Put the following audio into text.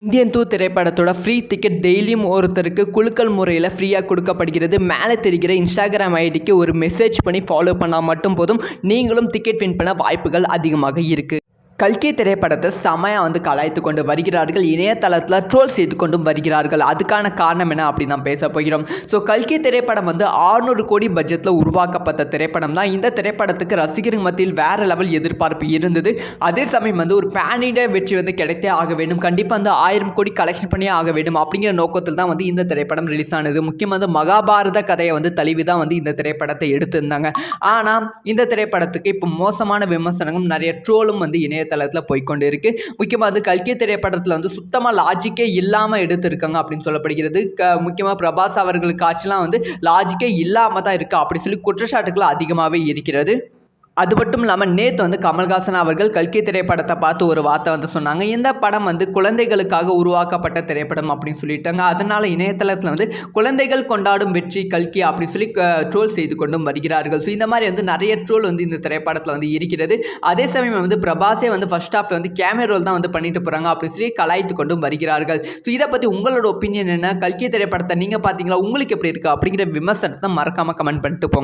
Indian 2 திரைப்படத்தோட free ticket டெய்லியும் ஒருத்தருக்கு குலுக்கல் முறையில் ஃப்ரீயாக கொடுக்கப்படுகிறது. மேலே தெரிகிற இன்ஸ்டாகிராம் ஐடிக்கு ஒரு மெசேஜ் பண்ணி ஃபாலோ பண்ணால் மட்டும் போதும், நீங்களும் டிக்கெட் வின் பண்ண வாய்ப்புகள் அதிகமாக இருக்குது. கல்கி திரைப்படத்தை செமையாக கலாய்த்து கொண்டு வருகிறார்கள். இணையதளத்தில் ட்ரோல் செய்து கொண்டும் வருகிறார்கள். அதுக்கான காரணம் என்ன அப்படி தான் பேச போகிறோம். ஸோ கல்கி திரைப்படம் 600 கோடி பட்ஜெட்டில் உருவாக்கப்பட்ட திரைப்படம் தான். இந்த திரைப்படத்துக்கு ரசிகர்கள் மத்தியில் வேறு லெவல் எதிர்பார்ப்பு இருந்தது. அதே சமயம் ஒரு பேன் இண்டியா வெற்றி கிடைத்தே ஆக வேண்டும், கண்டிப்பாக 1000 கோடி கலெக்ஷன் பண்ணியே ஆக வேண்டும் அப்படிங்கிற நோக்கத்தில் தான் இந்த திரைப்படம் ரிலீஸ் ஆனது. முக்கியமாக மகாபாரத கதையை தழுவி தான் இந்த திரைப்படத்தை எடுத்திருந்தாங்க. ஆனால் இந்த திரைப்படத்துக்கு இப்போ மோசமான விமர்சனங்களும் நிறைய ட்ரோலும் இணையதளத்தில் போய்கொண்டு இருக்கு. முக்கியமாக கல்கி திரைப்படத்தில் சுத்தமாக லாஜிக்கே இல்லாமல் எடுத்திருக்காங்க அப்படின்னு சொல்லப்படுகிறது. முக்கியமாக பிரபாஸ் அவர்களுக்கு ஆட்சிலாம் லாஜிக்கே இல்லாமல் தான் இருக்கு அப்படி சொல்லி குற்றச்சாட்டுகள் அதிகமாகவே இருக்கிறது. அது மட்டும் இல்லாமல் நேற்று கமல்ஹாசன் அவர்கள் கல்கி திரைப்படத்தை பார்த்து ஒரு வார்த்தை சொன்னாங்க. இந்த படம் குழந்தைகளுக்காக உருவாக்கப்பட்ட திரைப்படம் அப்படின்னு சொல்லிட்டாங்க. அதனால இணையதளத்தில் குழந்தைகள் கொண்டாடும் வெற்றி கல்கி அப்படின்னு சொல்லி ட்ரோல் செய்து கொண்டும் வருகிறார்கள். ஸோ இந்த மாதிரி நிறைய ட்ரோல் இந்த திரைப்படத்தில் இருக்கிறது. அதே சமயம் பிரபாஸே ஃபர்ஸ்ட் ஹாஃப் கேமரா ரோல் தான் பண்ணிட்டு போகிறாங்க அப்படின்னு சொல்லி கலாய்த்து கொண்டும் வருகிறார்கள். ஸோ இதை பற்றி உங்களோட ஒப்பீனியன் என்ன? கல்கி திரைப்படத்தை நீங்கள் பார்த்தீங்களா? உங்களுக்கு எப்படி இருக்குது அப்படிங்கிற விமர்சனத்தை மறக்காமல் கமெண்ட் பண்ணிட்டு போங்க.